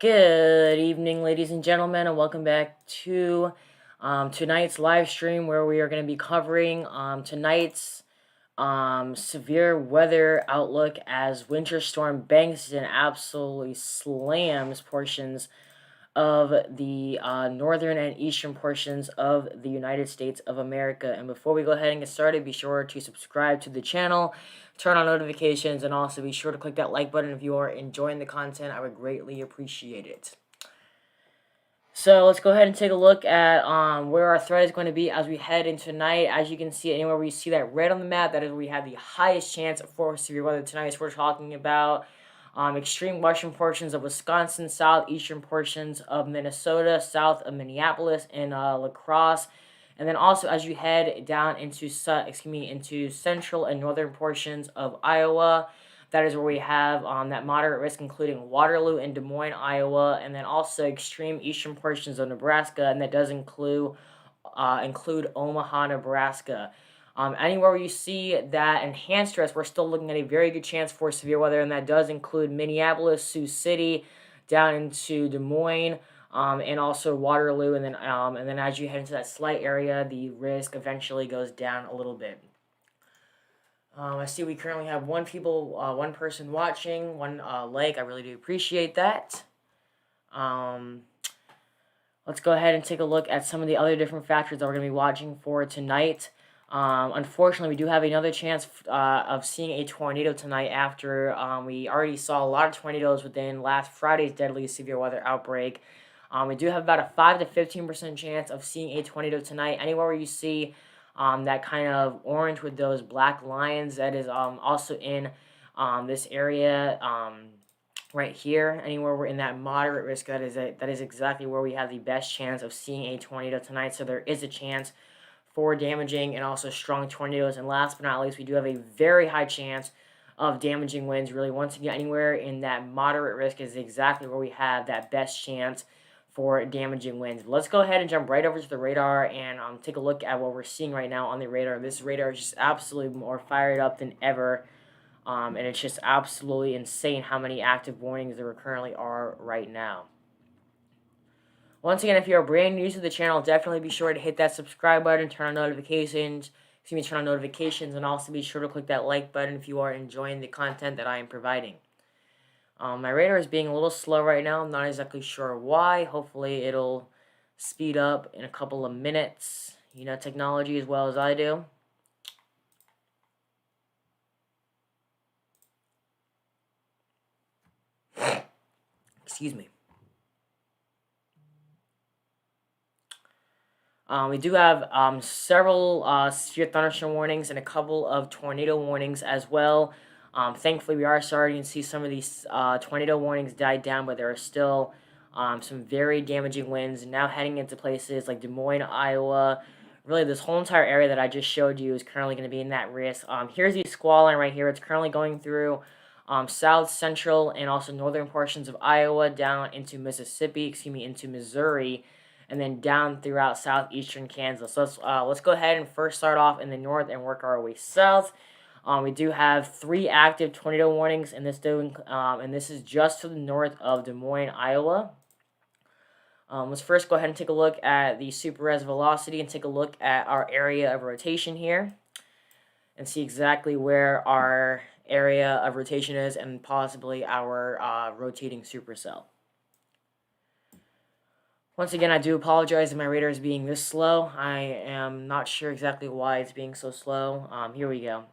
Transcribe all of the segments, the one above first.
Good evening, ladies and gentlemen, and welcome back to tonight's live stream where we are going to be covering tonight's severe weather outlook as Winter Storm banks and absolutely slams portions of the northern and eastern portions of the United States of America. And before we go ahead and get started, be sure to subscribe to the channel, turn on notifications, and also be sure to click that like button if you are enjoying the content. I would greatly appreciate it. So let's go ahead and take a look at where our threat is going to be as we head into tonight. As you can see, anywhere where you see that red on the map, that is where we have the highest chance for severe weather tonight. So we're talking about extreme western portions of Wisconsin, southeastern portions of Minnesota, south of Minneapolis and La Crosse, and then also as you head down into into central and northern portions of Iowa. That is where we have that moderate risk, including Waterloo and Des Moines, Iowa, and then also extreme eastern portions of Nebraska, and that does include Omaha, Nebraska. Anywhere where you see that enhanced risk, we're still looking at a very good chance for severe weather, and that does include Minneapolis, Sioux City, down into Des Moines, and also Waterloo, and then as you head into that slight area, the risk eventually goes down a little bit. I see we currently have one person watching, one like. I really do appreciate that. Let's go ahead and take a look at some of the other different factors that we're going to be watching for tonight. Unfortunately, we do have another chance of seeing a tornado tonight after we already saw a lot of tornadoes within last Friday's deadly severe weather outbreak. We do have about a 5 to 15% chance of seeing a tornado tonight. Anywhere where you see that kind of orange with those black lines, that is also in this area right here. Anywhere we're in that moderate risk, that is exactly where we have the best chance of seeing a tornado tonight. So there is a chance for damaging and also strong tornadoes. And last but not least, we do have a very high chance of damaging winds. Really, once again, anywhere in that moderate risk is exactly where we have that best chance for damaging winds. Let's go ahead and jump right over to the radar and take a look at what we're seeing right now on the radar. This radar is just absolutely more fired up than ever, and it's just absolutely insane how many active warnings there currently are right now. Once again, if you're brand new to the channel, definitely be sure to hit that subscribe button, turn on notifications, and also be sure to click that like button if you are enjoying the content that I am providing. My radar is being a little slow right now. I'm not exactly sure why. Hopefully it'll speed up in a couple of minutes. You know technology as well as I do. Excuse me. We do have several severe thunderstorm warnings and a couple of tornado warnings as well. Thankfully, we are starting to see some of these tornado warnings die down, but there are still some very damaging winds. Now heading into places like Des Moines, Iowa. Really, this whole entire area that I just showed you is currently going to be in that risk. Here's the squall line right here. It's currently going through south, central, and also northern portions of Iowa down into Mississippi, into Missouri, and then down throughout southeastern Kansas. So let's go ahead and first start off in the north and work our way south. We do have 3 active tornado warnings, and this is just to the north of Des Moines, Iowa. Let's first go ahead and take a look at the super res velocity and take a look at our area of rotation here and see exactly where our area of rotation is and possibly our rotating supercell. Once again, I do apologize if my radar is being this slow. I am not sure exactly why it's being so slow. Here we go.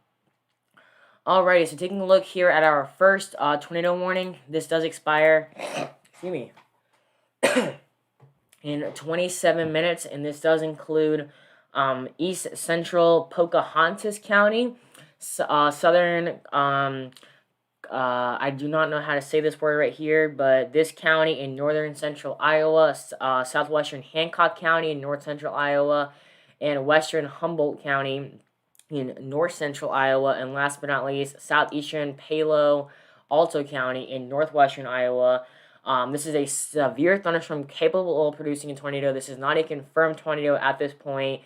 Alrighty, so taking a look here at our first tornado warning. This does expire, excuse me, in 27 minutes, and this does include East Central Pocahontas County, southern I do not know how to say this word right here, but this county in northern central Iowa, southwestern Hancock County in north central Iowa, and western Humboldt County in north central Iowa, and last but not least, southeastern Palo Alto County in northwestern Iowa. This is a severe thunderstorm capable of producing a tornado. This is not a confirmed tornado at this point.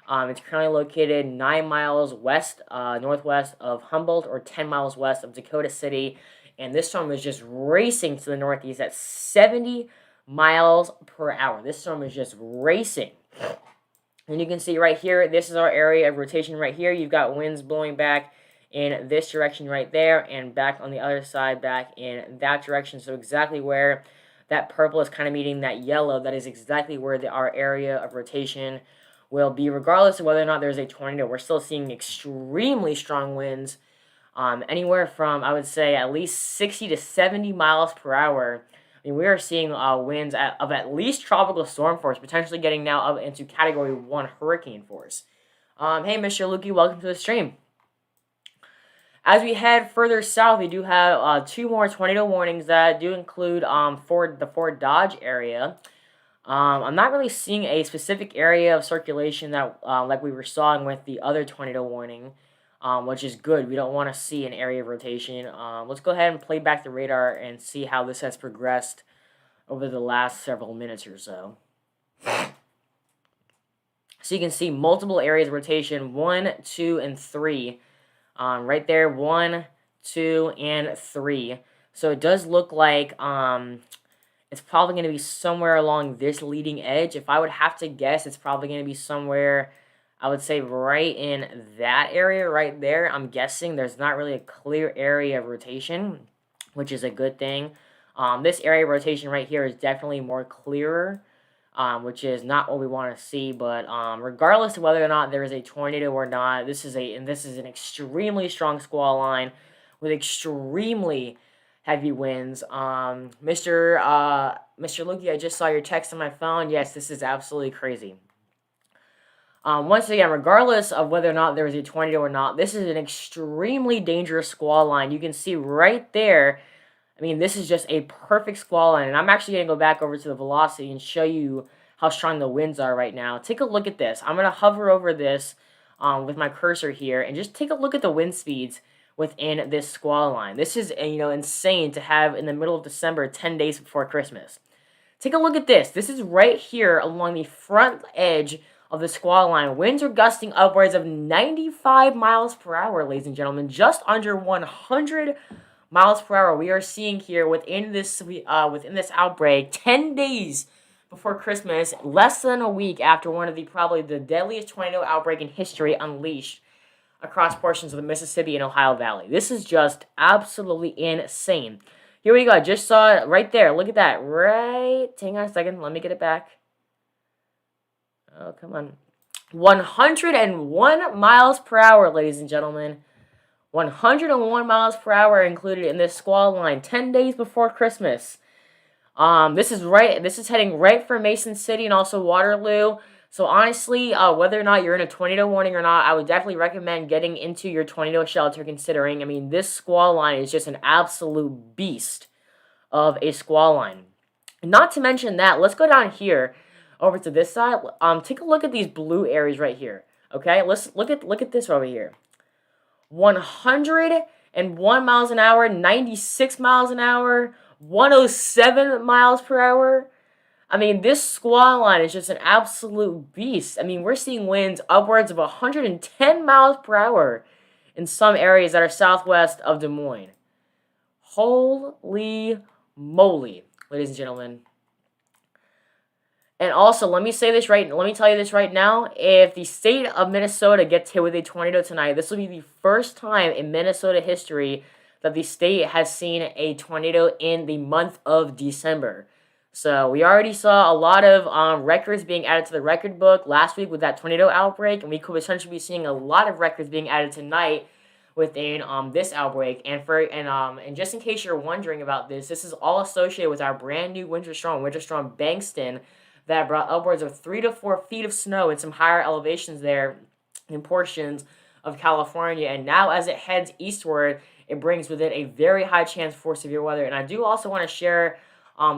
It's currently located 9 miles west, northwest of Humboldt, or 10 miles west of Dakota City and this storm is just racing to the northeast at 70 miles per hour. This storm is just racing. And you can see right here, this is our area of rotation right here. You've got winds blowing back in this direction right there, and back on the other side, back in that direction. So exactly where that purple is kind of meeting that yellow, that is exactly where our area of rotation will be, regardless of whether or not there's a tornado. We're still seeing extremely strong winds, anywhere from, I would say, at least 60 to 70 miles per hour. I mean, we are seeing winds of at least tropical storm force, potentially getting now up into Category 1 hurricane force. Hey, Mr. Lukey, welcome to the stream. As we head further south, we do have 2 more tornado warnings that do include the Fort Dodge area. I'm not really seeing a specific area of circulation that like we were seeing with the other tornado warning, which is good. We don't want to see an area of rotation. Let's go ahead and play back the radar and see how this has progressed over the last several minutes or so. So you can see multiple areas of rotation, 1, 2, and 3. Right there, 1, 2, and 3. So it does look like it's probably going to be somewhere along this leading edge. If I would have to guess, it's probably going to be somewhere, I would say, right in that area right there. I'm guessing there's not really a clear area of rotation, which is a good thing. This area of rotation right here is definitely more clearer, which is not what we want to see. But regardless of whether or not there is a tornado or not, this is an extremely strong line with extremely heavy winds. Mr. Lukey, I just saw your text on my phone. Yes, this is absolutely crazy. Once again, regardless of whether or not there is a tornado or not, this is an extremely dangerous squall line. You can see right there. I mean, this is just a perfect squall line, and I'm actually going to go back over to the velocity and show you how strong the winds are right now. Take a look at this. I'm going to hover over this with my cursor here, and just take a look at the wind speeds within this squall line. This is, insane to have in the middle of December, 10 days before Christmas. Take a look at this. This is right here along the front edge of the squall line. Winds are gusting upwards of 95 miles per hour, ladies and gentlemen, just under 100 miles per hour. We are seeing here within this outbreak, 10 days before Christmas, less than a week after one of probably the deadliest tornado outbreak in history unleashed across portions of the Mississippi and Ohio Valley. This is just absolutely insane. Here we go. I just saw it right there. Look at that. Right. Hang on a second. Let me get it back. Oh, come on. 101 miles per hour, ladies and gentlemen. 101 miles per hour included in this squall line 10 days before Christmas. This is heading right for Mason City and also Waterloo. So honestly, whether or not you're in a tornado warning or not, I would definitely recommend getting into your tornado shelter, considering, I mean, this squall line is just an absolute beast of a squall line. Not to mention that, let's go down here over to this side. Take a look at these blue areas right here. Okay, let's look at this over here. 101 miles an hour, 96 miles an hour, 107 miles per hour. I mean, this squall line is just an absolute beast. I mean, we're seeing winds upwards of 110 miles per hour in some areas that are southwest of Des Moines. Holy moly, ladies and gentlemen. And also, let me tell you this right now. If the state of Minnesota gets hit with a tornado tonight, this will be the first time in Minnesota history that the state has seen a tornado in the month of December. So we already saw a lot of records being added to the record book last week with that tornado outbreak, and we could essentially be seeing a lot of records being added tonight within this outbreak. And just in case you're wondering about this is all associated with our brand new Winter Storm Bankston, that brought upwards of 3 to 4 feet of snow in some higher elevations there in portions of California. And now as it heads eastward, it brings with it a very high chance for severe weather. And I do also want to share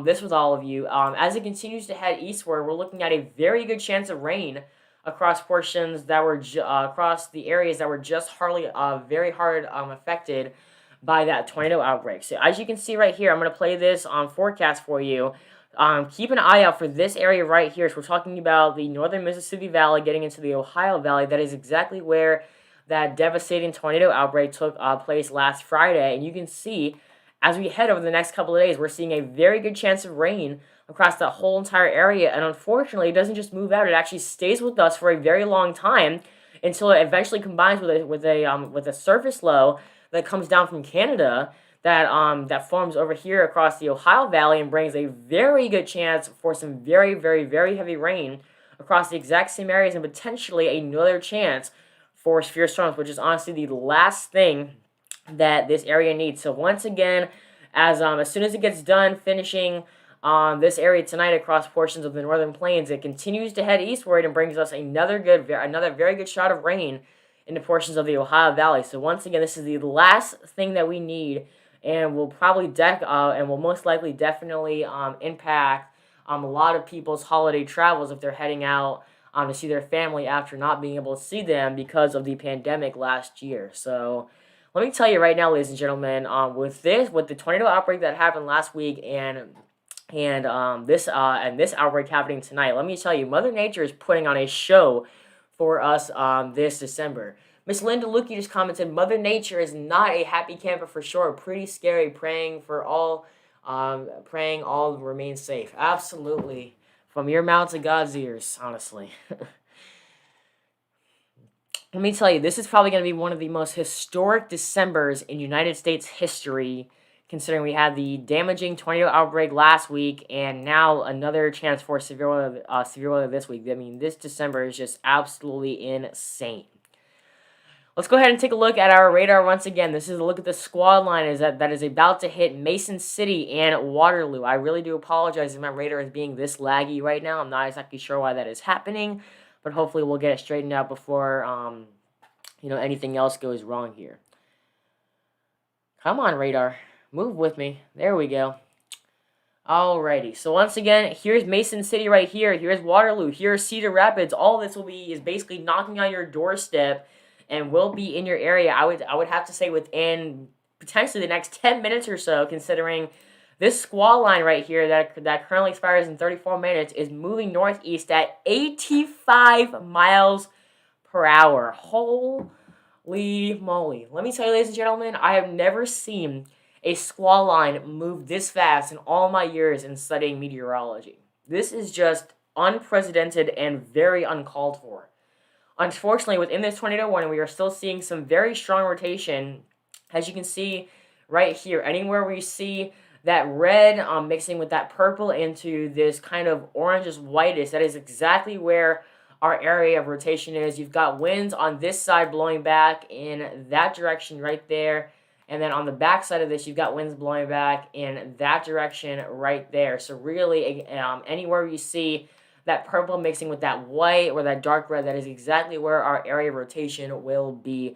this with all of you. As it continues to head eastward, we're looking at a very good chance of rain across portions that were across the areas that were just very hard affected by that tornado outbreak. So as you can see right here, I'm going to play this forecast for you. Keep an eye out for this area right here. So we're talking about the northern Mississippi Valley getting into the Ohio Valley. That is exactly where that devastating tornado outbreak took place last Friday. And you can see as we head over the next couple of days, we're seeing a very good chance of rain across the whole entire area. And unfortunately, it doesn't just move out; it actually stays with us for a very long time until it eventually combines with a surface low that comes down from Canada that forms over here across the Ohio Valley and brings a very good chance for some very, very, very heavy rain across the exact same areas and potentially another chance for severe storms, which is honestly the last thing that this area needs. So once again, as soon as it gets done finishing this area tonight across portions of the northern plains, it continues to head eastward and brings us another very good shot of rain into portions of the Ohio Valley. So once again, this is the last thing that we need, and will most likely definitely impact a lot of people's holiday travels if they're heading out to see their family after not being able to see them because of the pandemic last year. So let me tell you right now, ladies and gentlemen, with the tornado outbreak that happened last week and this outbreak happening tonight, let me tell you, Mother Nature is putting on a show for us this December. Miss Linda Lukey just commented, Mother Nature is not a happy camper for sure. Pretty scary. Praying all remain safe. Absolutely. From your mouth to God's ears, honestly. Let me tell you, this is probably going to be one of the most historic Decembers in United States history, considering we had the damaging tornado outbreak last week and now another chance for severe weather this week. I mean, this December is just absolutely insane. Let's go ahead and take a look at our radar once again. This is a look at the squad line that is about to hit Mason City and Waterloo. I really do apologize if my radar is being this laggy right now. I'm not exactly sure why that is happening, but hopefully we'll get it straightened out before anything else goes wrong here. Come on, radar. Move with me. There we go. Alrighty. So once again, here's Mason City right here. Here's Waterloo. Here's Cedar Rapids. All this is basically knocking on your doorstep and will be in your area. I would have to say within potentially the next 10 minutes or so, considering this squall line right here that currently expires in 34 minutes is moving northeast at 85 miles per hour. Holy moly. Let me tell you, ladies and gentlemen, I have never seen a squall line move this fast in all my years in studying meteorology. This is just unprecedented and very uncalled for. Unfortunately, within this tornado warning, we are still seeing some very strong rotation. As you can see right here, anywhere where you see that red mixing with that purple into this kind of orangish whitish, that is exactly where our area of rotation is. You've got winds on this side blowing back in that direction right there. And then on the back side of this, you've got winds blowing back in that direction right there. So really, anywhere you see that purple mixing with that white or that dark red, that is exactly where our area of rotation will be.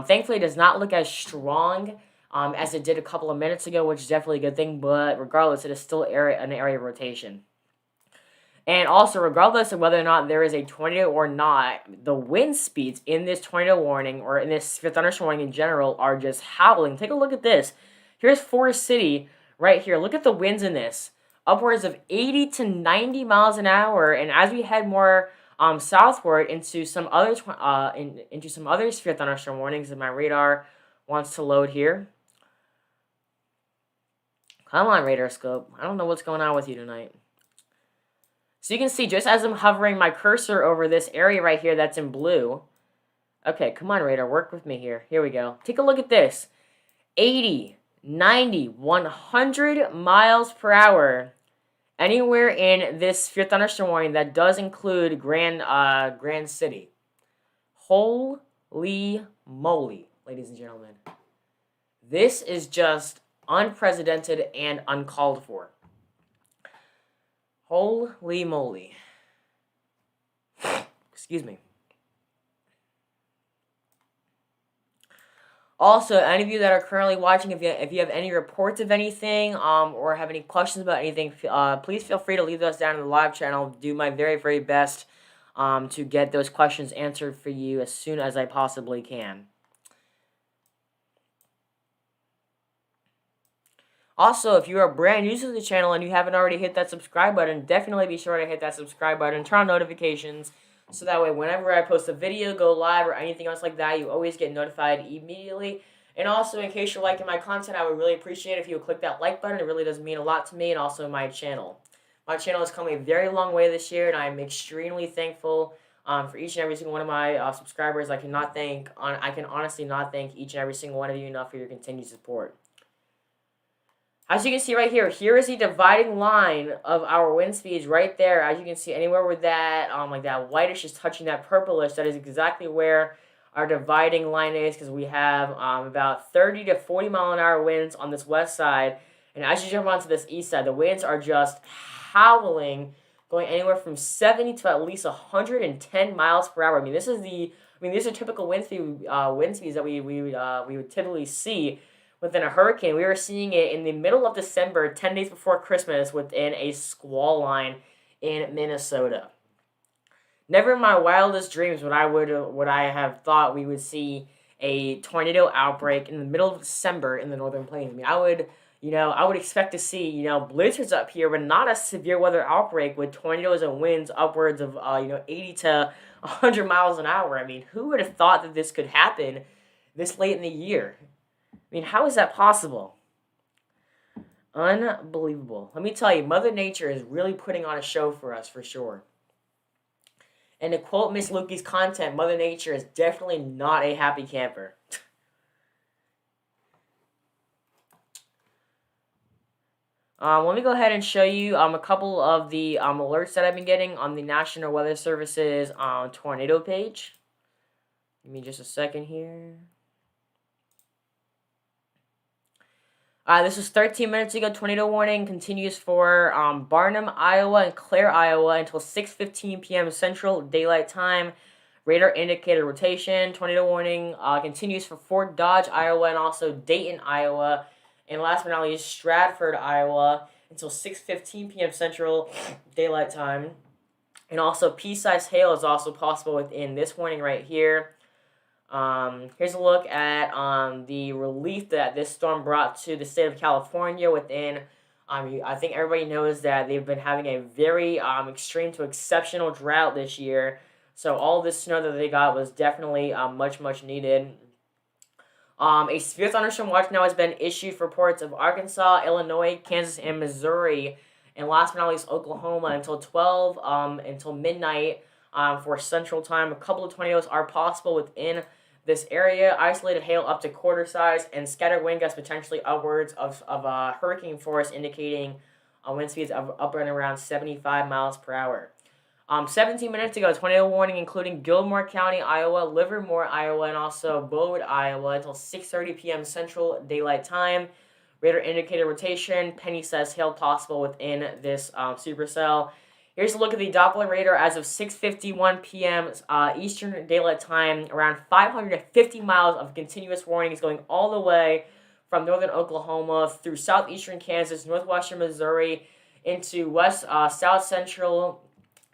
Thankfully, it does not look as strong as it did a couple of minutes ago, which is definitely a good thing. But regardless, it is still an area of rotation. And also, regardless of whether or not there is a tornado or not, the wind speeds in this tornado warning or in this thunderstorm warning in general are just howling. Take a look at this. Here's Forest City right here. Look at the winds in this. Upwards of 80 to 90 miles an hour. And as we head more southward into some other severe thunderstorm warnings that my radar wants to load here. Come on, radar scope. I don't know what's going on with you tonight. So you can see, just as I'm hovering my cursor over this area right here that's in blue. Okay, come on, radar, work with me here. Here we go. Take a look at this. 80, 90, 100 miles per hour. Anywhere in this severe thunderstorm warning that does include Grand City. Holy moly, ladies and gentlemen. This is just unprecedented and uncalled for. Holy moly. Excuse me. Also, any of you that are currently watching, if you have any reports of anything or have any questions about anything, please feel free to leave those down in the live channel. I'll do my very, very best to get those questions answered for you as soon as I possibly can. Also, if you are brand new to the channel and you haven't already hit that subscribe button, definitely be sure to hit that subscribe button, turn on notifications, so that way whenever I post a video, go live, or anything else like that, you always get notified immediately. And also, in case you're liking my content, I would really appreciate it if you would click that like button. It really does mean a lot to me and also my channel. My channel has come a very long way this year, and I'm extremely thankful for each and every single one of my subscribers. I can honestly not thank each and every single one of you enough for your continued support. As you can see right here, here is the dividing line of our wind speeds right there. As you can see, anywhere where that like that whitish is touching that purplish, that is exactly where our dividing line is, because we have about 30 to 40 mile an hour winds on this west side. And as you jump onto this east side, the winds are just howling, going anywhere from 70 to at least 110 miles per hour. These are typical wind speeds that we would typically see within a hurricane. We were seeing it in the middle of December, 10 days before Christmas, within a squall line in Minnesota. Never in my wildest dreams would I have thought we would see a tornado outbreak in the middle of December in the Northern Plains. I would expect to see, blizzards up here, but not a severe weather outbreak with tornadoes and winds upwards of, 80 to 100 miles an hour. Who would have thought that this could happen this late in the year? How is that possible? Unbelievable. Let me tell you, Mother Nature is really putting on a show for us, for sure. And to quote Miss Lukey's content, Mother Nature is definitely not a happy camper. Let me go ahead and show you a couple of the alerts that I've been getting on the National Weather Service's tornado page. Give me just a second here. This was 13 minutes ago. Tornado warning continues for Barnum, Iowa, and Clare, Iowa, until 6:15 p.m. Central Daylight Time. Radar indicated rotation. Tornado warning continues for Fort Dodge, Iowa, and also Dayton, Iowa. And last but not least, Stratford, Iowa, until 6:15 p.m. Central Daylight Time. And also, pea-sized hail is also possible within this warning right here. Here's a look at the relief that this storm brought to the state of California within, I think everybody knows that they've been having a very extreme to exceptional drought this year. So all this snow that they got was definitely much needed. A severe thunderstorm watch now has been issued for ports of Arkansas, Illinois, Kansas, and Missouri. And last but not least, Oklahoma until midnight for Central Time. A couple of tornadoes are possible within this area. Isolated hail up to quarter size and scattered wind gusts potentially upwards of hurricane force, indicating wind speeds of up and around 75 miles per hour. 17 minutes ago, tornado warning including Gilmore County, Iowa, Livermore, Iowa, and also Bowood, Iowa, until 6:30 p.m. Central Daylight Time. Radar indicated rotation. Penny says hail possible within this supercell. Here's a look at the Doppler Radar as of 6:51 p.m. Eastern Daylight Time. Around 550 miles of continuous warnings going all the way from northern Oklahoma through southeastern Kansas, northwestern Missouri, into south central,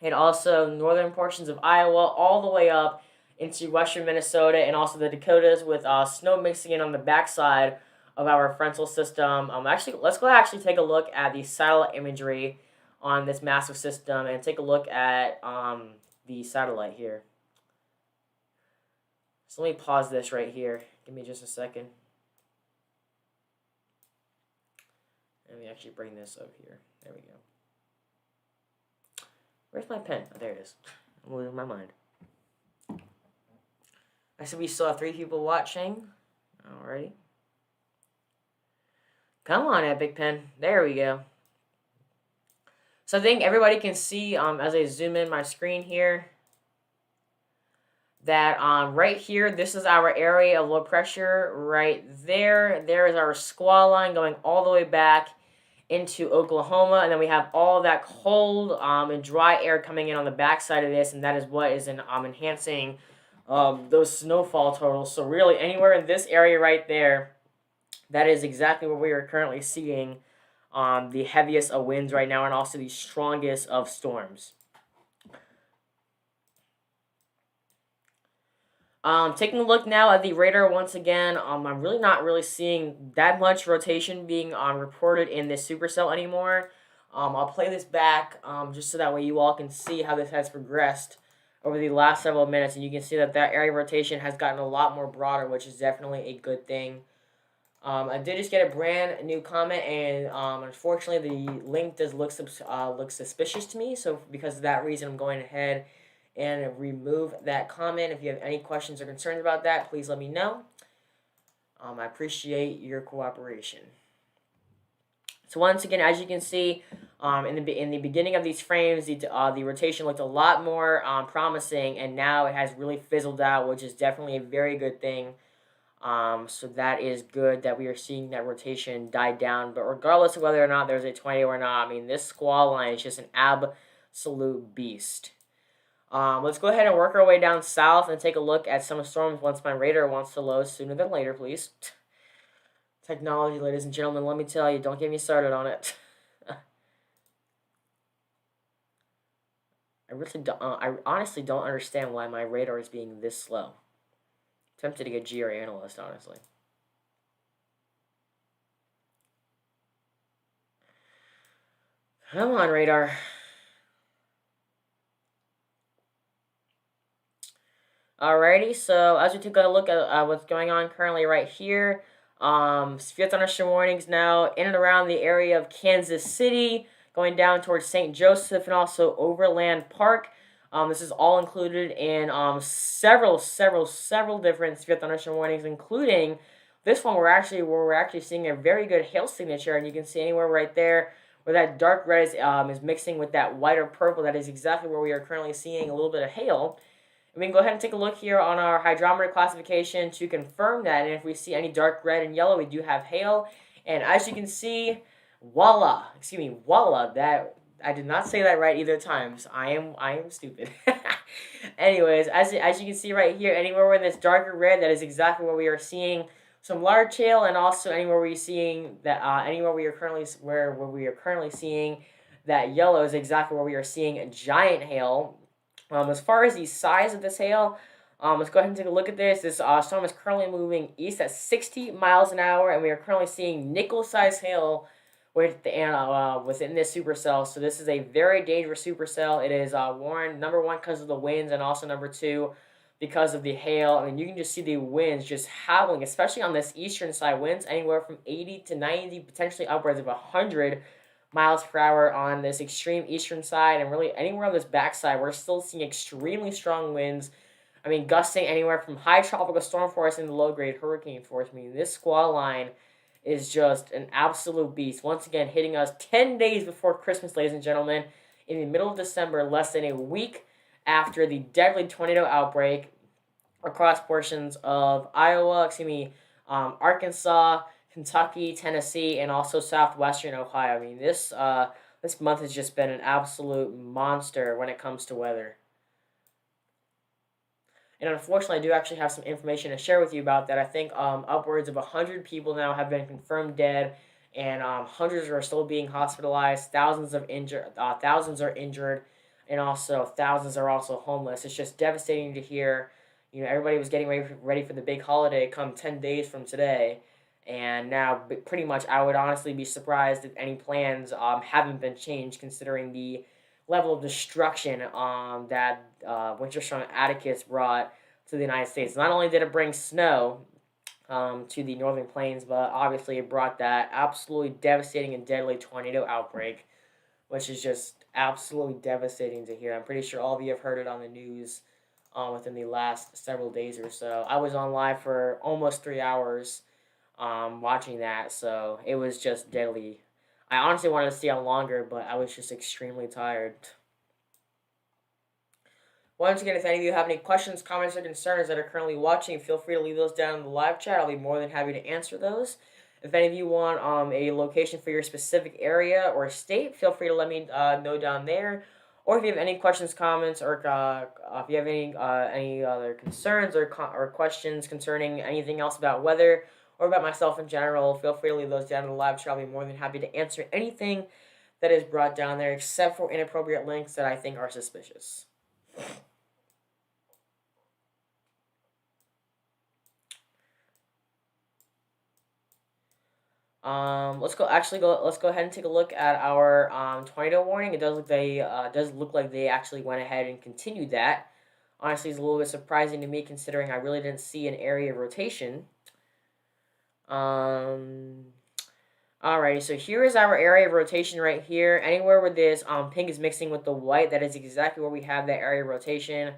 and also northern portions of Iowa, all the way up into western Minnesota and also the Dakotas, with snow mixing in on the backside of our frontal system. Let's go take a look at the satellite imagery on this massive system and take a look at the satellite here. So let me pause this right here. Give me just a second. Let me actually bring this up here. There we go. Where's my pen? Oh, there it is. I'm losing my mind. I said we still have 3 people watching. Alrighty. Come on, Epic Pen. There we go. So I think everybody can see as I zoom in my screen here that right here, this is our area of low pressure right there. There is our squall line going all the way back into Oklahoma, and then we have all that cold and dry air coming in on the backside of this, and that is what is enhancing those snowfall totals. So really, anywhere in this area right there, that is exactly what we are currently seeing the heaviest of winds right now, and also the strongest of storms. Taking a look now at the radar once again, I'm really not seeing that much rotation being reported in this supercell anymore. I'll play this back just so that way you all can see how this has progressed over the last several minutes, and you can see that that area of rotation has gotten a lot more broader, which is definitely a good thing. I did just get a brand new comment, and unfortunately, the link does look suspicious to me. So because of that reason, I'm going ahead and remove that comment. If you have any questions or concerns about that, please let me know. I appreciate your cooperation. So once again, as you can see, in the beginning of these frames, the rotation looked a lot more promising, and now it has really fizzled out, which is definitely a very good thing. So that is good that we are seeing that rotation die down. But regardless of whether or not there's a tornado or not, I mean, this squall line is just an absolute beast. Let's go ahead and work our way down south and take a look at some storms once my radar wants to load sooner than later, please. Technology, ladies and gentlemen, let me tell you, don't get me started on it. I honestly don't understand why my radar is being this slow. Tempted to get GR analyst, honestly. Come on, radar. Alrighty, so as we take a look at what's going on currently right here, severe thunderstorm warnings now in and around the area of Kansas City, going down towards St. Joseph and also Overland Park. This is all included in several different severe thunderstorm warnings, including this one where we're actually seeing a very good hail signature, and you can see anywhere right there where that dark red is mixing with that white or purple. That is exactly where we are currently seeing a little bit of hail. We can go ahead and take a look here on our hydrometer classification to confirm that. And if we see any dark red and yellow, we do have hail. And as you can see, voila, that I did not say that right either times. I am stupid. Anyways, as you can see right here, anywhere where this darker red, that is exactly where we are seeing some large hail, and also anywhere we're seeing that anywhere we are currently where we are currently seeing that yellow is exactly where we are seeing giant hail. As far as the size of this hail, let's go ahead and take a look at this. This storm is currently moving east at 60 miles an hour, and we are currently seeing nickel-sized hail within this supercell. So this is a very dangerous supercell. It is warned, number one, because of the winds, and also number two, because of the hail. I mean, you can just see the winds just howling, especially on this eastern side. Winds anywhere from 80 to 90, potentially upwards of 100 miles per hour on this extreme eastern side, and really anywhere on this backside, we're still seeing extremely strong winds. I mean, gusting anywhere from high tropical storm force into low grade hurricane force. I mean, this squall line is just an absolute beast. Once again, hitting us 10 days before Christmas, ladies and gentlemen, in the middle of December, less than a week after the deadly tornado outbreak across portions of Arkansas, Kentucky, Tennessee, and also southwestern Ohio. I mean, this month has just been an absolute monster when it comes to weather. And unfortunately, I do actually have some information to share with you about that. I think upwards of 100 people now have been confirmed dead, and hundreds are still being hospitalized. Thousands are injured, and also thousands are also homeless. It's just devastating to hear. You know, everybody was getting ready for the big holiday come 10 days from today. And now, pretty much, I would honestly be surprised if any plans haven't been changed, considering the level of destruction that Winter Storm Atticus brought to the United States. Not only did it bring snow to the northern plains, but obviously it brought that absolutely devastating and deadly tornado outbreak, which is just absolutely devastating to hear. I'm pretty sure all of you have heard it on the news within the last several days or so. I was on live for almost 3 hours watching that, so it was just deadly. I honestly wanted to stay on longer, but I was just extremely tired. Once again, if any of you have any questions, comments, or concerns that are currently watching, feel free to leave those down in the live chat. I'll be more than happy to answer those. If any of you want a location for your specific area or state, feel free to let me know down there. Or if you have any questions, comments, or if you have any other concerns or questions concerning anything else about weather or about myself in general, feel free to leave those down in the live chat. I'll be more than happy to answer anything that is brought down there, except for inappropriate links that I think are suspicious. Let's go ahead and take a look at our tornado warning. It does look like they actually went ahead and continued that. Honestly, it's a little bit surprising to me considering I really didn't see an area of rotation. Alrighty, so here is our area of rotation right here. Anywhere where this pink is mixing with the white, that is exactly where we have that area of rotation.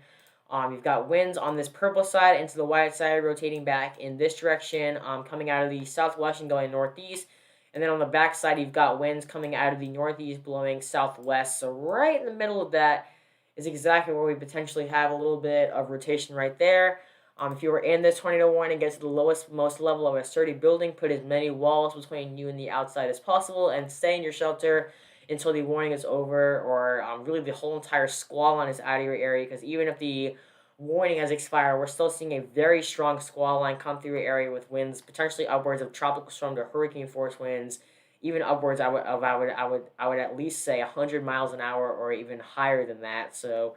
You've got winds on this purple side into the white side, rotating back in this direction, coming out of the southwest and going northeast. And then on the back side, you've got winds coming out of the northeast, blowing southwest. So right in the middle of that is exactly where we potentially have a little bit of rotation right there. If you were in this tornado warning, get to the lowest, most level of a sturdy building, put as many walls between you and the outside as possible, and stay in your shelter until the warning is over, or really the whole entire squall line is out of your area, because even if the warning has expired, we're still seeing a very strong squall line come through your area with winds potentially upwards of tropical storm to hurricane force winds, even upwards I would at least say 100 miles an hour or even higher than that. So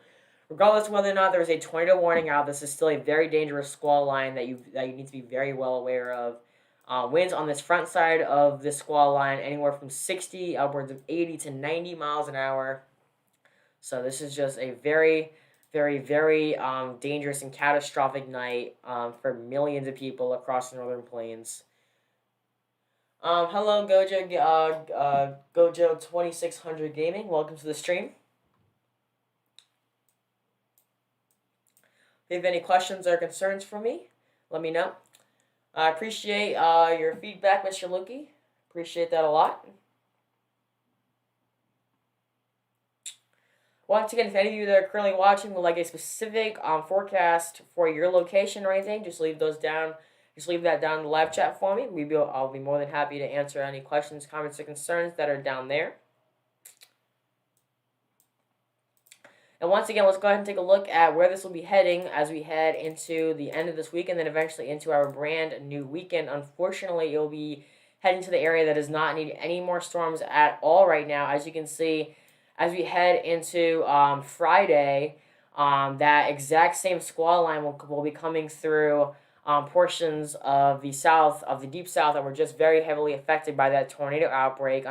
regardless of whether or not there is a tornado warning out, this is still a very dangerous squall line that you need to be very well aware of. Winds on this front side of this squall line anywhere from 60 upwards of 80 to 90 miles an hour. So this is just a very, very, very dangerous and catastrophic night for millions of people across the northern plains. Hello, Gojo 2600 Gaming. Welcome to the stream. If you have any questions or concerns for me, let me know. I appreciate your feedback, Mr. Lukey. Appreciate that a lot. Once again, if any of you that are currently watching would like a specific forecast for your location or anything, just leave those down. Just leave that down in the live chat for me. I'll be more than happy to answer any questions, comments, or concerns that are down there. And once again, let's go ahead and take a look at where this will be heading as we head into the end of this week and then eventually into our brand new weekend. Unfortunately, it will be heading to the area that does not need any more storms at all right now. As you can see, as we head into Friday, that exact same squall line will be coming through portions of the south, of the deep south, that were just very heavily affected by that tornado outbreak.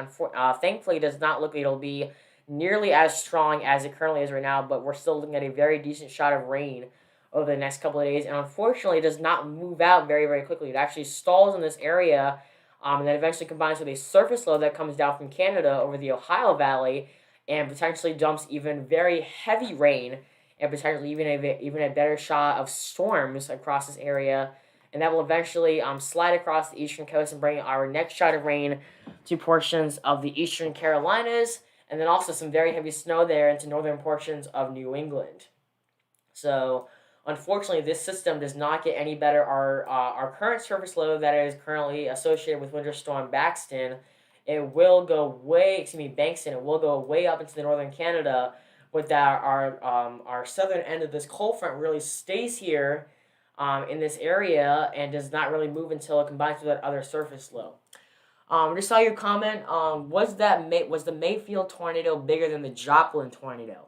Thankfully, it does not look like it'll be nearly as strong as it currently is right now, but we're still looking at a very decent shot of rain over the next couple of days. And unfortunately, it does not move out very, very quickly. It actually stalls in this area, and then eventually combines with a surface low that comes down from Canada over the Ohio Valley and potentially dumps even very heavy rain and potentially even a better shot of storms across this area. And that will eventually slide across the eastern coast and bring our next shot of rain to portions of the eastern Carolinas, and then also some very heavy snow there into northern portions of New England. So, unfortunately, this system does not get any better. Our current surface low that is currently associated with Winter Storm Bankston, it will go Bankston, it will go way up into the northern Canada, but that our southern end of this cold front really stays here in this area and does not really move until it combines with that other surface low. Just saw your comment. Was the Mayfield tornado bigger than the Joplin tornado?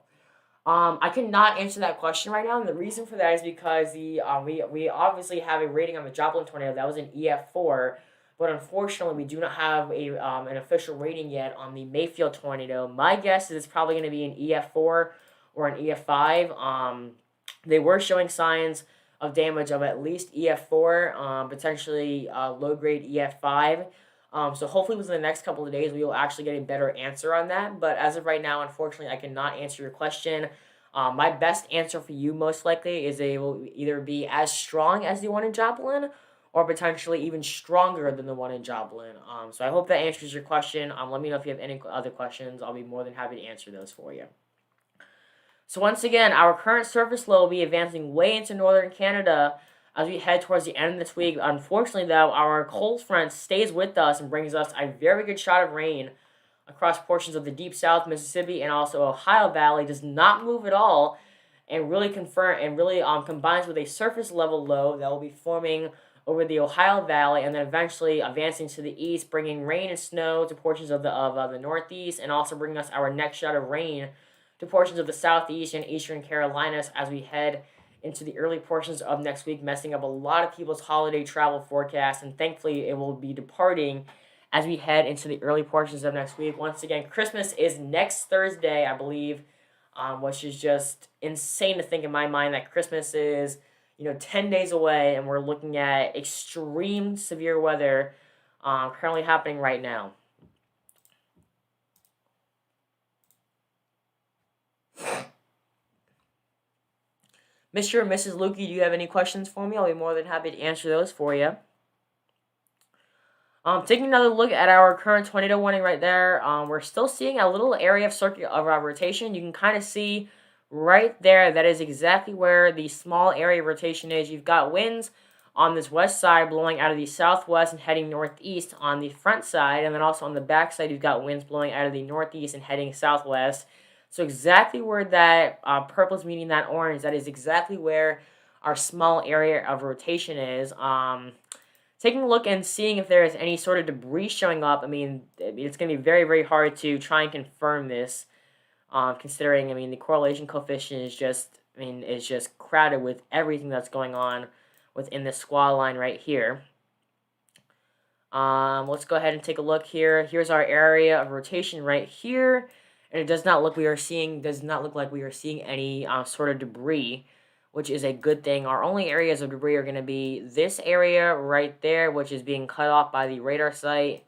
I cannot answer that question right now, and the reason for that is because we obviously have a rating on the Joplin tornado that was an EF4, but unfortunately we do not have an official rating yet on the Mayfield tornado. My guess is it's probably going to be an EF4 or an EF5. They were showing signs of damage of at least EF4, potentially low grade EF5. So hopefully within the next couple of days we will actually get a better answer on that. But as of right now, unfortunately, I cannot answer your question. My best answer for you most likely is it will either be as strong as the one in Joplin or potentially even stronger than the one in Joplin. So I hope that answers your question. Let me know if you have any other questions. I'll be more than happy to answer those for you. So once again, our current surface low will be advancing way into northern Canada as we head towards the end of this week. Unfortunately, though, our cold front stays with us and brings us a very good shot of rain across portions of the deep south, Mississippi, and also Ohio Valley. Does not move at all, and really combines with a surface level low that will be forming over the Ohio Valley, and then eventually advancing to the east, bringing rain and snow to portions of the northeast, and also bringing us our next shot of rain to portions of the southeast and eastern Carolinas as we head into the early portions of next week, messing up a lot of people's holiday travel forecasts, and thankfully it will be departing as we head into the early portions of next week. Once again, Christmas is next Thursday, I believe. which is just insane to think in my mind that Christmas is, 10 days away, and we're looking at extreme severe weather currently happening right now. Mr. and Mrs. Lukey, do you have any questions for me? I'll be more than happy to answer those for you. Taking another look at our current tornado warning right there, we're still seeing a little area of circuit of rotation. You can kind of see right there, that is exactly where the small area of rotation is. You've got winds on this west side blowing out of the southwest and heading northeast on the front side, and then also on the back side, you've got winds blowing out of the northeast and heading southwest. So exactly where that purple is meeting that orange, that is exactly where our small area of rotation is. Taking a look and seeing if there is any sort of debris showing up, it's going to be very, very hard to try and confirm this, considering, the correlation coefficient is just crowded with everything that's going on within this squall line right here. Let's go ahead and take a look here. Here's our area of rotation right here, and it does not look like we are seeing any sort of debris, which is a good thing. Our only areas of debris are going to be this area right there, which is being cut off by the radar site,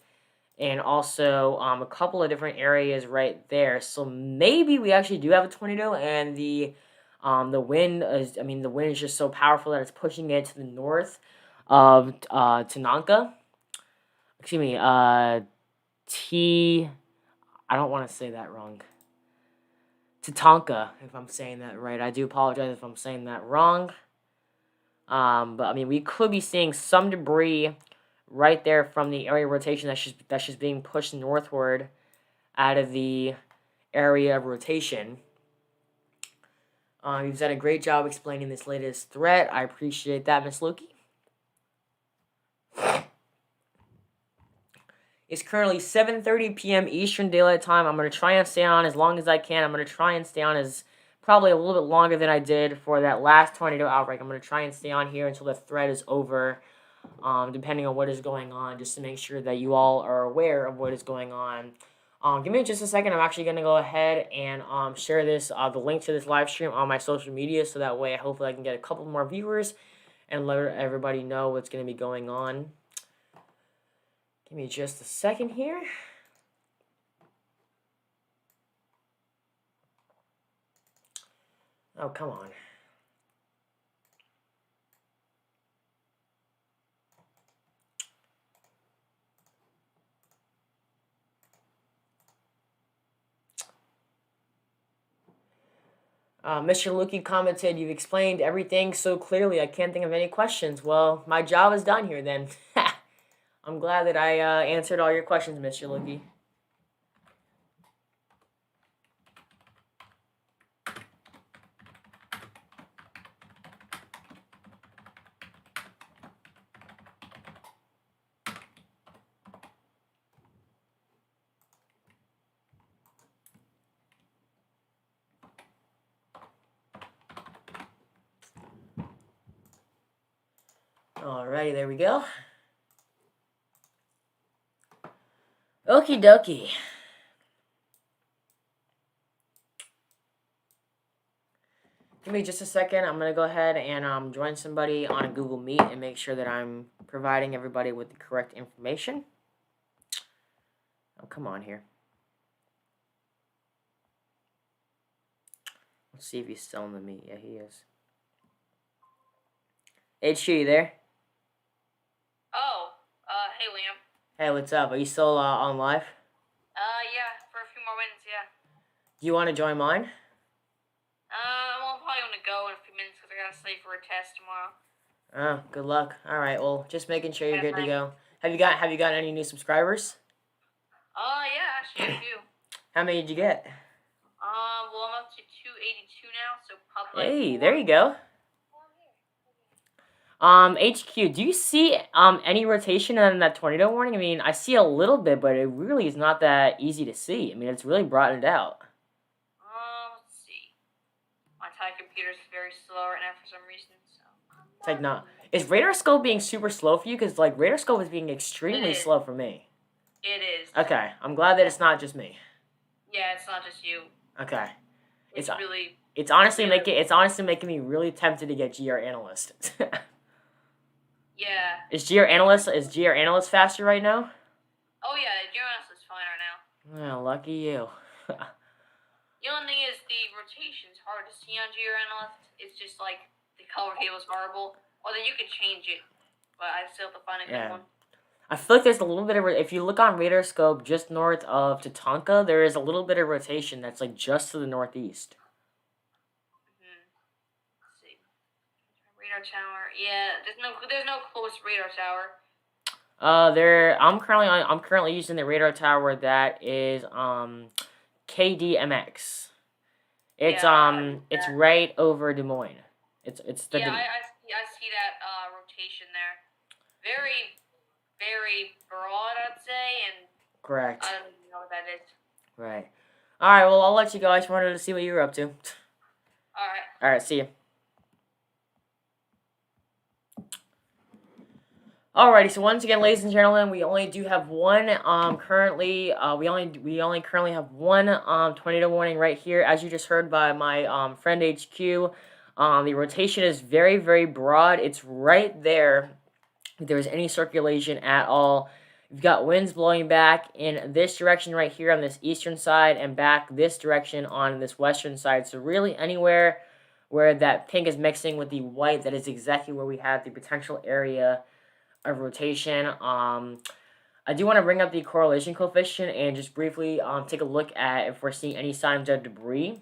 and also a couple of different areas right there. So maybe we actually do have a tornado, and the wind is just so powerful that it's pushing it to the north of Tanaka. Excuse me, I don't want to say that wrong. Tatanka, if I'm saying that right. I do apologize if I'm saying that wrong. But we could be seeing some debris right there from the area of rotation that's just being pushed northward out of the area of rotation. You've done a great job explaining this latest threat. I appreciate that, Miss Lukey. It's currently 7:30 p.m. Eastern Daylight Time. I'm going to try and stay on as long as I can. I'm going to try and stay on as probably a little bit longer than I did for that last tornado outbreak. I'm going to try and stay on here until the threat is over, depending on what is going on, just to make sure that you all are aware of what is going on. Give me just a second. I'm actually going to go ahead and share the link to this live stream on my social media, so that way hopefully I can get a couple more viewers and let everybody know what's going to be going on. Give me just a second here. Oh, come on. Mr. Lukey commented, "You've explained everything so clearly, I can't think of any questions." Well, my job is done here then. I'm glad that I answered all your questions, Mr. Lukey. Alrighty, there we go. Okie dokie. Give me just a second. I'm going to go ahead and join somebody on a Google Meet and make sure that I'm providing everybody with the correct information. Oh, come on here. Let's see if he's still in the meet. Yeah, he is. HQ, you there? Oh, hey, Liam. Hey, what's up? Are you still on live? Yeah, for a few more minutes, yeah. Do you want to join mine? Well, I'm probably gonna go in a few minutes because I gotta study for a test tomorrow. Oh, good luck. All right, well, just making sure you're good to go. Have you got any new subscribers? Yeah, actually I do. How many did you get? Well, I'm up to 282 now, so probably. Hey, there you go. HQ, do you see any rotation in that tornado warning? I see a little bit, but it really is not that easy to see. It's really broadened out. Let's see. My Thai computer's very slow right now for some reason, so. It's like not. Is Radar Scope being super slow for you? Because Radar Scope is being extremely slow for me. It is. Okay, I'm glad that it's not just me. Yeah, it's not just you. Okay. Which really... It's honestly making me really tempted to get GR Analyst. Yeah. Is GR Analyst faster right now? Oh yeah, GR Analyst is fine right now. Oh, lucky you. The only thing is the rotation's hard to see on GR Analyst. It's just like the color table is horrible. Well, then you could change it, but I still have to find a good one. I feel like there's a little bit of, if you look on radar scope just north of Tatanka, there is a little bit of rotation that's like just to the northeast. Let's see. Radar tower. Yeah, there's no close radar tower. I'm currently using the radar tower that is KDMX. It's it's right over Des Moines. It's the I see that rotation there. Very, very broad, I'd say, and correct. I don't even know what that is. Right. All right. Well, I'll let you go. I just wanted to see what you were up to. All right. All right. See you. Alrighty, so once again, ladies and gentlemen, we only do have one currently. We only currently have one tornado warning right here, as you just heard by my friend HQ. The rotation is very, very broad. It's right there. If there's any circulation at all, you've got winds blowing back in this direction right here on this eastern side, and back this direction on this western side. So really, anywhere where that pink is mixing with the white, that is exactly where we have the potential area of rotation. I do want to bring up the correlation coefficient and just briefly take a look at if we're seeing any signs of debris.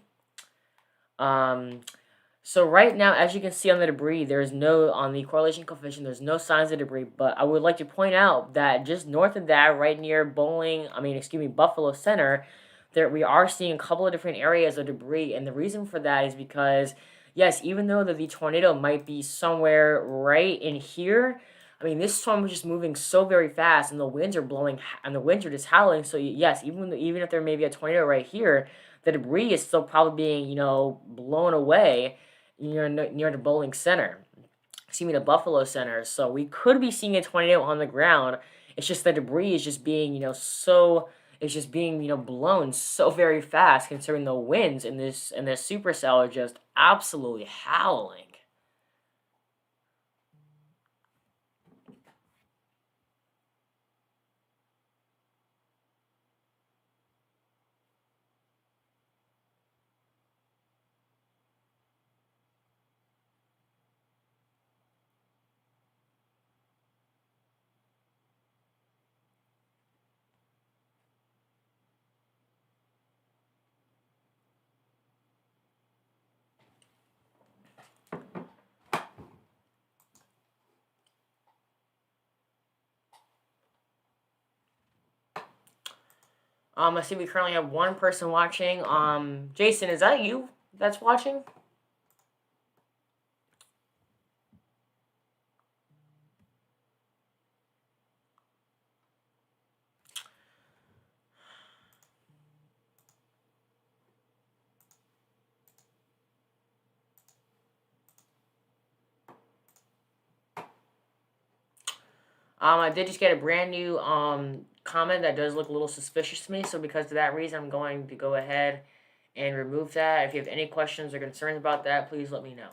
So right now, as you can see on the debris, on the correlation coefficient, there's no signs of debris, but I would like to point out that just north of that, right near Buffalo Center, there we are seeing a couple of different areas of debris, and the reason for that is because, yes, even though the tornado might be somewhere right in here, I mean, this storm was just moving so very fast, and the winds are blowing, and the winds are just howling. So yes, even if there may be a tornado right here, the debris is still probably being blown away near the bowling center. The Buffalo Center. So we could be seeing a tornado on the ground. It's just the debris is just being blown so very fast, considering the winds in this supercell are just absolutely howling. I see we currently have one person watching. Jason, is that you that's watching? I did just get a brand new comment that does look a little suspicious to me. So because of that reason, I'm going to go ahead and remove that. If you have any questions or concerns about that, please let me know.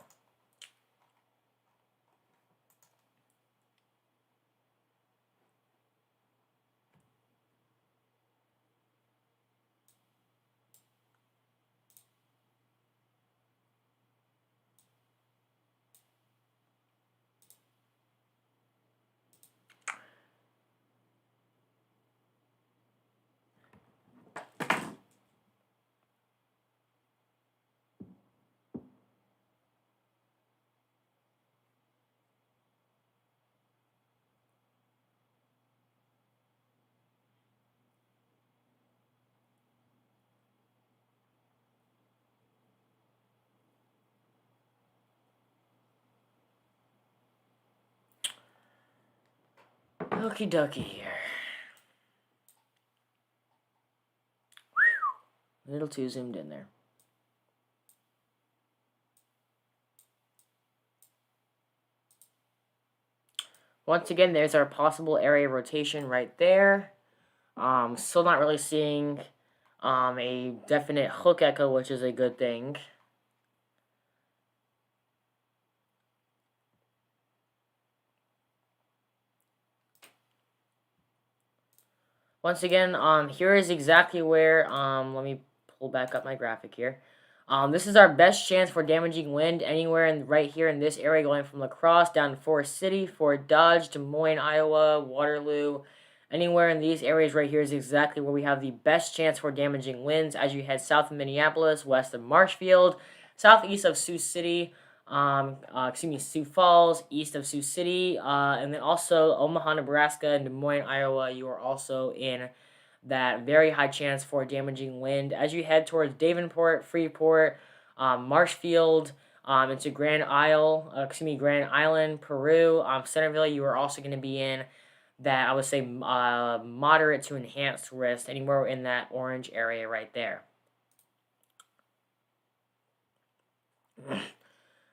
Okie dokie here. A little too zoomed in there. Once again, there's our possible area rotation right there. Still not really seeing a definite hook echo, which is a good thing. Once again, here is exactly where, let me pull back up my graphic here. This is our best chance for damaging wind anywhere right here in this area, going from La Crosse down to Forest City, Fort Dodge, Des Moines, Iowa, Waterloo. Anywhere in these areas right here is exactly where we have the best chance for damaging winds as you head south of Minneapolis, west of Marshfield, southeast of Sioux City, Sioux Falls, east of Sioux City, and then also Omaha, Nebraska, and Des Moines, Iowa. You are also in that very high chance for damaging wind as you head towards Davenport, Freeport, Marshfield, into Grand Island, Peru, Centerville. You are also going to be in that, I would say, moderate to enhanced risk anywhere in that orange area right there.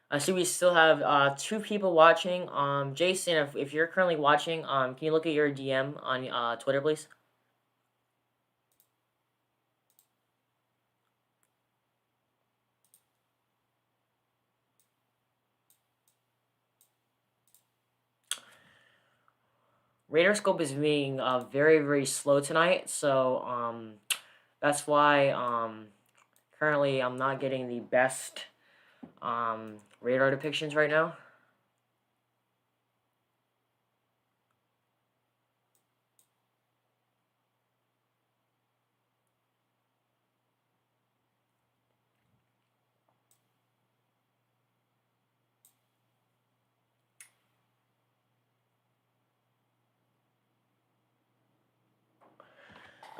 I see we still have 2 people watching. Jason, if you're currently watching, can you look at your DM on Twitter, please? Radar scope is being very, very slow tonight, so that's why currently I'm not getting the best radar depictions right now.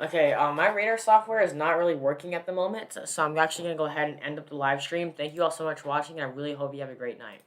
Okay, my radar software is not really working at the moment, so I'm actually going to go ahead and end up the live stream. Thank you all so much for watching, and I really hope you have a great night.